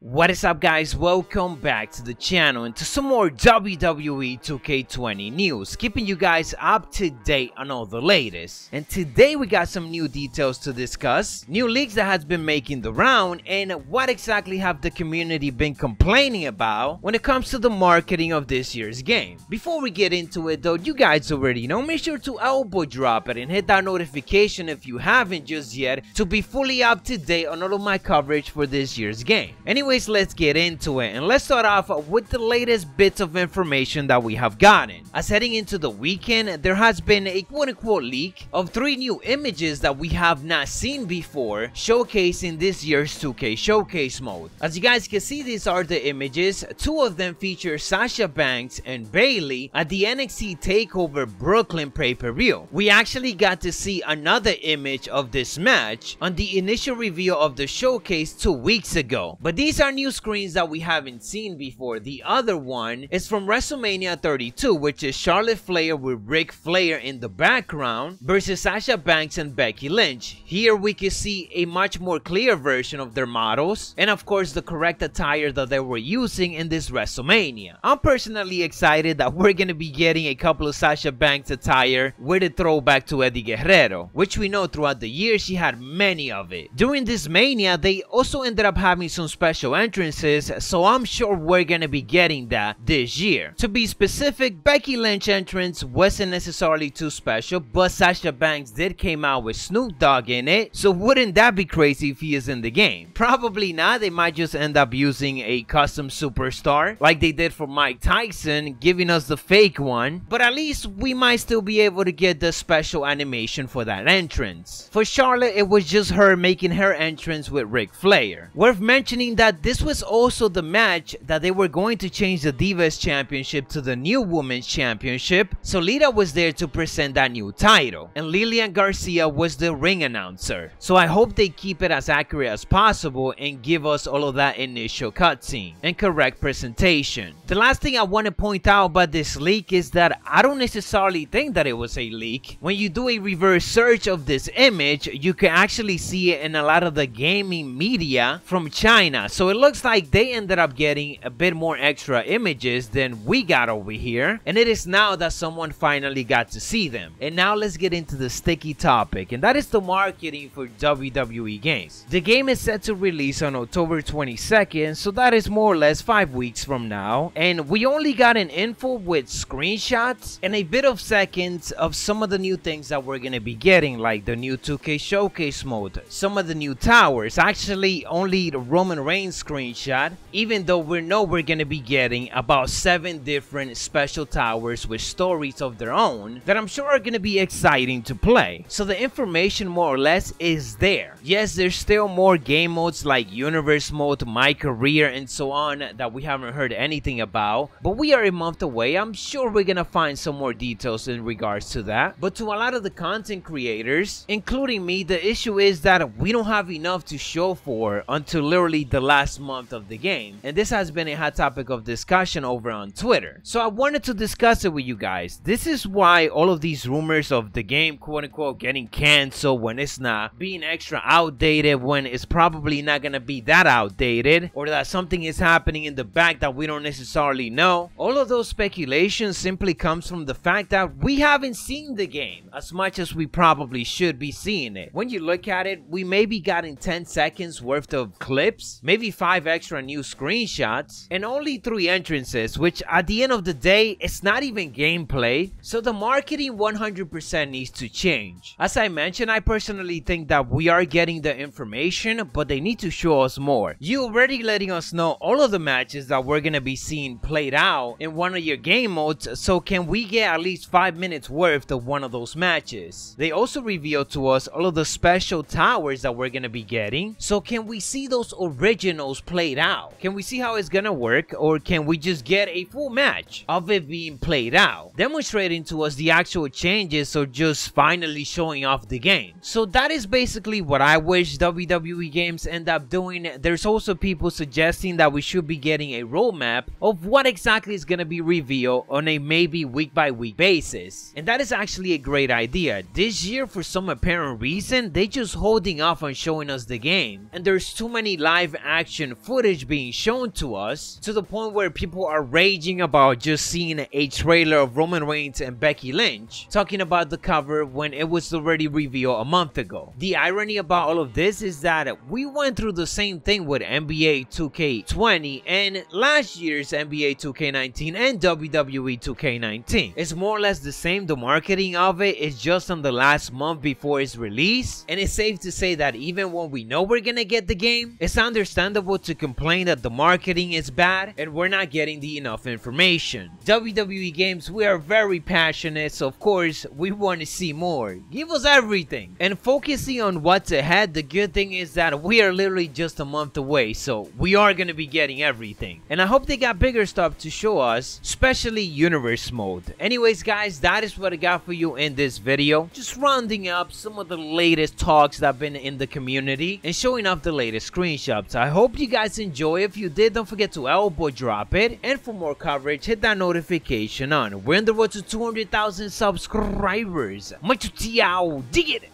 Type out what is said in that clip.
What is up, guys? Welcome back to the channel and to some more WWE 2K20 news, keeping you guys up to date on all the latest. And today we got some new details to discuss, new leaks that has been making the round, and what exactly have the community been complaining about when it comes to the marketing of this year's game. Before we get into it though, you guys already know, make sure to elbow drop it and hit that notification if you haven't just yet to be fully up to date on all of my coverage for this year's game. Anyways, let's get into it, and let's start off with the latest bits of information that we have gotten. As heading into the weekend, there has been a quote-unquote leak of 3 new images that we have not seen before, showcasing this year's 2K Showcase mode. As you guys can see, these are the images. 2 of them feature Sasha Banks and Bayley at the NXT TakeOver Brooklyn pay-per-view. We actually got to see another image of this match on the initial reveal of the showcase 2 weeks ago, but these are new screens that we haven't seen before. The other one is from WrestleMania 32, which is Charlotte Flair with Ric Flair in the background versus Sasha Banks and Becky Lynch. Here we can see a much more clear version of their models and of course the correct attire that they were using in this WrestleMania. I'm personally excited that we're gonna be getting a couple of Sasha Banks attire with a throwback to Eddie Guerrero, which we know throughout the years she had many of it. During this Mania, they also ended up having some special entrances, so I'm sure we're gonna be getting that this year. To be specific, Becky Lynch entrance wasn't necessarily too special, but Sasha Banks did came out with Snoop Dogg in it, so wouldn't that be crazy if he is in the game? Probably not. They might just end up using a custom superstar like they did for Mike Tyson, giving us the fake one, but at least we might still be able to get the special animation for that entrance. For Charlotte, it was just her making her entrance with Ric Flair. Worth mentioning that this was also the match that they were going to change the Divas Championship to the new Women's Championship, so Lita was there to present that new title, and Lillian Garcia was the ring announcer. So I hope they keep it as accurate as possible and give us all of that initial cutscene and correct presentation. The last thing I want to point out about this leak is that I don't necessarily think that it was a leak. When you do a reverse search of this image, you can actually see it in a lot of the gaming media from China, so it looks like they ended up getting a bit more extra images than we got over here, and it is now that someone finally got to see them. And now let's get into the sticky topic, and that is the marketing for WWE games. The game is set to release on October 22nd, so that is more or less 5 weeks from now, and we only got an info with screenshots and a bit of seconds of some of the new things that we're gonna be getting, like the new 2K Showcase mode, some of the new towers, actually only the Roman Reigns screenshot, even though we know we're gonna be getting about 7 different special towers with stories of their own that I'm sure are gonna be exciting to play. So the information more or less is there. Yes, there's still more game modes like Universe mode, My Career, and so on that we haven't heard anything about, but we are a month away. I'm sure we're gonna find some more details in regards to that. But to a lot of the content creators, including me, the issue is that we don't have enough to show for until literally the last month of the game, and this has been a hot topic of discussion over on Twitter, so I wanted to discuss it with you guys. This is why all of these rumors of the game quote-unquote getting canceled when it's not, being extra outdated when it's probably not gonna be that outdated, or that something is happening in the back that we don't necessarily know, all of those speculations simply comes from the fact that we haven't seen the game as much as we probably should be seeing it. When you look at it, we maybe got in 10 seconds worth of clips, maybe 5 extra new screenshots, and only 3 entrances, which at the end of the day, it's not even gameplay, so the marketing 100% needs to change. As I mentioned, I personally think that we are getting the information, but they need to show us more. You already letting us know all of the matches that we're gonna be seeing played out in one of your game modes, so can we get at least 5 minutes worth of one of those matches? They also revealed to us all of the special towers that we're gonna be getting, so can we see those originals played out? Can we see how it's gonna work, or can we just get a full match of it being played out, demonstrating to us the actual changes, or just finally showing off the game? So that is basically what I wish WWE games end up doing. There's also people suggesting that we should be getting a roadmap of what exactly is gonna be revealed on a maybe week by week basis, and that is actually a great idea. This year, for some apparent reason, they just holding off on showing us the game, and there's too many live action action footage being shown to us, to the point where people are raging about just seeing a trailer of Roman Reigns and Becky Lynch talking about the cover when it was already revealed a month ago. The irony about all of this is that we went through the same thing with NBA 2K20 and last year's NBA 2K19 and WWE 2K19. It's more or less the same. The marketing of it is just on the last month before its release, and it's safe to say that even when we know we're gonna get the game, it's understandable to complain that the marketing is bad and we're not getting the enough information. WWE games, we are very passionate, so of course we want to see more. Give us everything. And focusing on what's ahead, the good thing is that we are literally just a month away, so we are gonna be getting everything. And I hope they got bigger stuff to show us, especially universe mode. Anyways guys, that is what I got for you in this video. Just rounding up some of the latest talks that have been in the community and showing off the latest screenshots. I hope you guys enjoy. If you did, don't forget to elbow drop it, and for more coverage, hit that notification on. We're on the road to 200,000 subscribers. Macho T, dig it!